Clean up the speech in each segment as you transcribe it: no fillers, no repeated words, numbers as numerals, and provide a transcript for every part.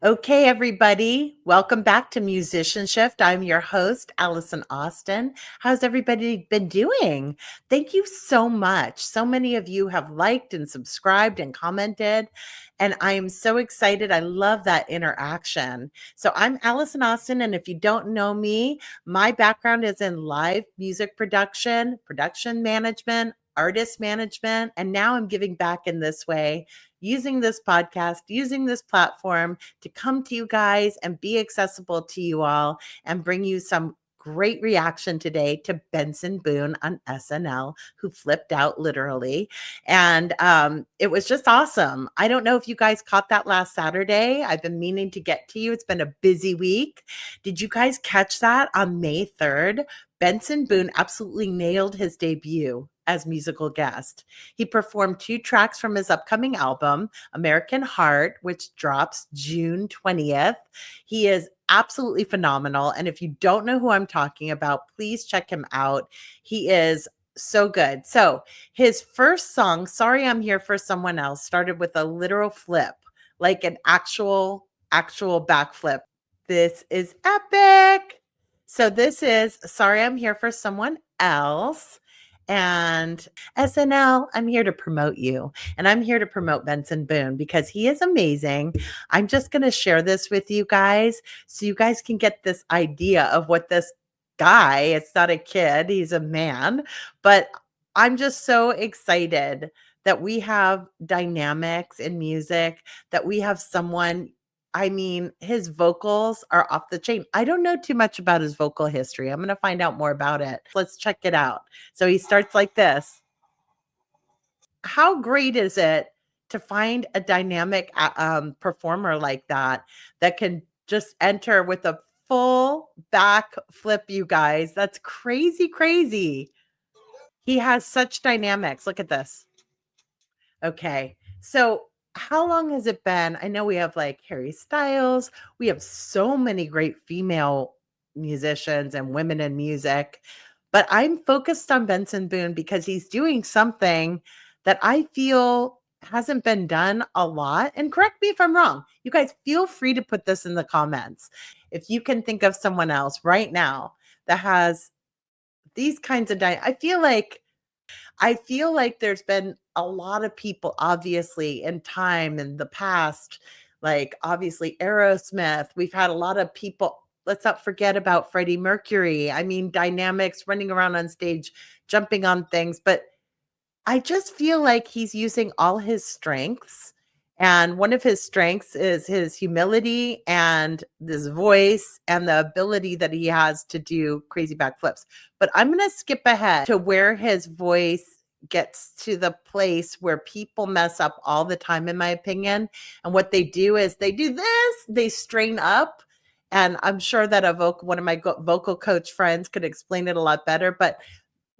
Okay, everybody, welcome back to Musician Shift. I'm your host, Allison Austin. How's everybody been doing? Thank you so much. So many of you have liked and subscribed and commented, and I am so excited. I love that interaction. So I'm Allison Austin, and if you don't know me, my background is in live music production, production management, artist management, and now I'm giving back in this way, using this podcast, using this platform to come to you guys and be accessible to you all and bring you some great reaction today to Benson Boone on SNL, who flipped out literally. And it was just awesome. I don't know if you guys caught that last Saturday. I've been meaning to get to you. It's been a busy week. Did you guys catch that on May 3rd? Benson Boone absolutely nailed his debut as musical guest. He performed 2 tracks from his upcoming album, American Heart, which drops June 20th. He is absolutely phenomenal. And if you don't know who I'm talking about, please check him out. He is so good. So his first song, Sorry I'm Here for Someone Else, started with a literal flip, like an actual backflip. This is epic. So this is Sorry I'm Here for Someone Else. And SNL, I'm here to promote you. And I'm here to promote Benson Boone because he is amazing. I'm just going to share this with you guys so you guys can get this idea of what this guy, it's not a kid, he's a man, but I'm just so excited that we have dynamics in music, that we have someone. I mean, his vocals are off the chain. I don't know too much about his vocal history. I'm going to find out more about it. Let's check it out. So he starts like this. How great is it to find a dynamic performer like that can just enter with a full back flip, you guys? That's crazy, crazy. He has such dynamics. Look at this. Okay. So how long has it been? I know we have like Harry Styles. We have so many great female musicians and women in music, but I'm focused on Benson Boone because he's doing something that I feel hasn't been done a lot. And correct me if I'm wrong. You guys feel free to put this in the comments. If you can think of someone else right now that has these kinds of I feel like there's been a lot of people, obviously, in time in the past, like obviously Aerosmith. We've had a lot of people. Let's not forget about Freddie Mercury. I mean, dynamics running around on stage, jumping on things. But I just feel like he's using all his strengths. And one of his strengths is his humility and his voice and the ability that he has to do crazy backflips. But I'm going to skip ahead to where his voice gets to the place where people mess up all the time, in my opinion. And what they do is they do this, they strain up. And I'm sure that one of my vocal coach friends could explain it a lot better. But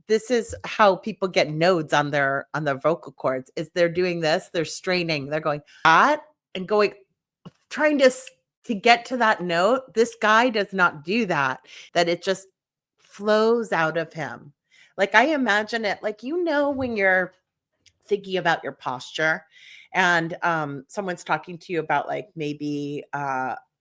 this is how people get nodes on their vocal cords is they're doing this, they're straining, they're going that and going trying to get to that note. This guy does not do that, that it just flows out of him. Like I imagine it like when you're thinking about your posture and someone's talking to you about like maybe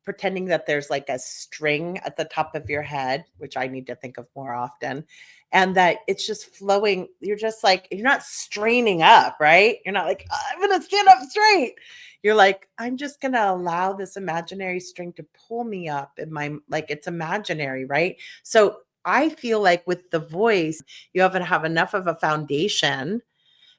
pretending that there's like a string at the top of your head, which I need to think of more often, and that it's just flowing. You're just like, you're not straining up, right? You're not like, I'm going to stand up straight. You're like, I'm just going to allow this imaginary string to pull me up in my, like it's imaginary, right? So I feel like with the voice, you have to have enough of a foundation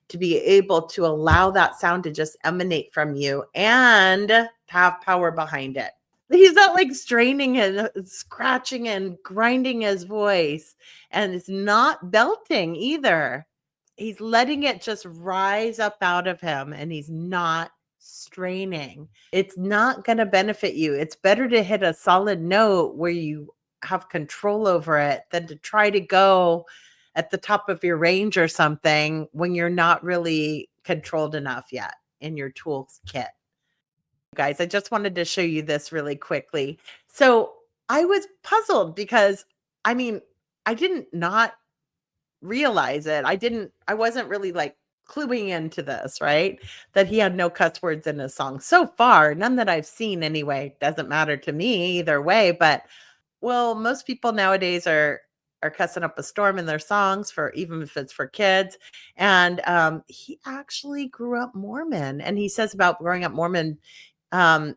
to be able to allow that sound to just emanate from you and have power behind it. He's not like straining and scratching and grinding his voice, and it's not belting either. He's letting it just rise up out of him, and he's not straining. It's not going to benefit you. It's better to hit a solid note where you have control over it than to try to go at the top of your range or something when you're not really controlled enough yet in your tools kit. Guys, I just wanted to show you this really quickly. So I was puzzled because I mean, I didn't not realize it. I wasn't really like cluing into this, right? That he had no cuss words in his song. So far, none that I've seen anyway. Doesn't matter to me either way, but well, most people nowadays are cussing up a storm in their songs for even if it's for kids. And he actually grew up Mormon. And he says about growing up Mormon,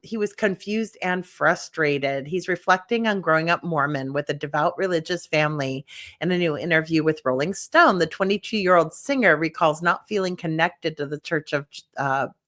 he was confused and frustrated. He's reflecting on growing up Mormon with a devout religious family. In a new interview with Rolling Stone, the 22-year-old singer recalls not feeling connected to the Church of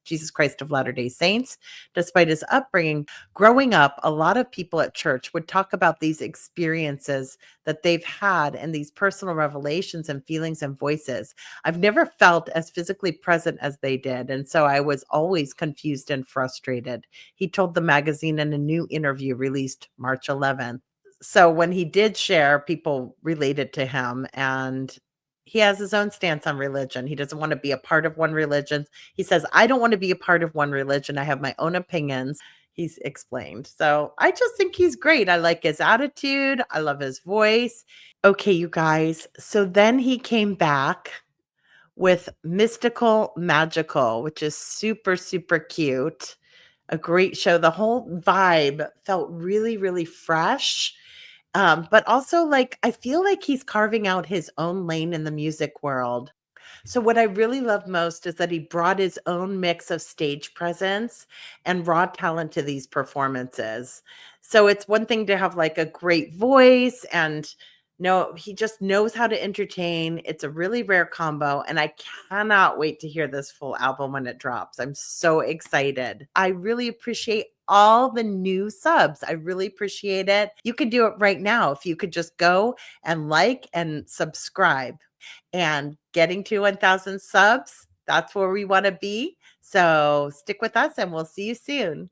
Jesus Christ of Latter-day Saints, despite his upbringing. Growing up, a lot of people at church would talk about these experiences that they've had and these personal revelations and feelings and voices. I've never felt as physically present as they did, and so I was always confused and frustrated, he told the magazine in a new interview released March 11th. So when he did share, people related to him, and he has his own stance on religion. He doesn't want to be a part of one religion. He says, I don't want to be a part of one religion. I have my own opinions, he's explained. So I just think he's great. I like his attitude. I love his voice. Okay, you guys. So then he came back with Mystical Magical, which is super, super cute. A great show. The whole vibe felt really, really fresh. But also, like, I feel like he's carving out his own lane in the music world. So what I really love most is that he brought his own mix of stage presence and raw talent to these performances. So it's one thing to have like a great voice and no, he just knows how to entertain. It's a really rare combo and I cannot wait to hear this full album when it drops. I'm so excited. I really appreciate all the new subs. I really appreciate it. You can do it right now if you could just go and like and subscribe and getting to 1,000 subs. That's where we want to be. So stick with us and we'll see you soon.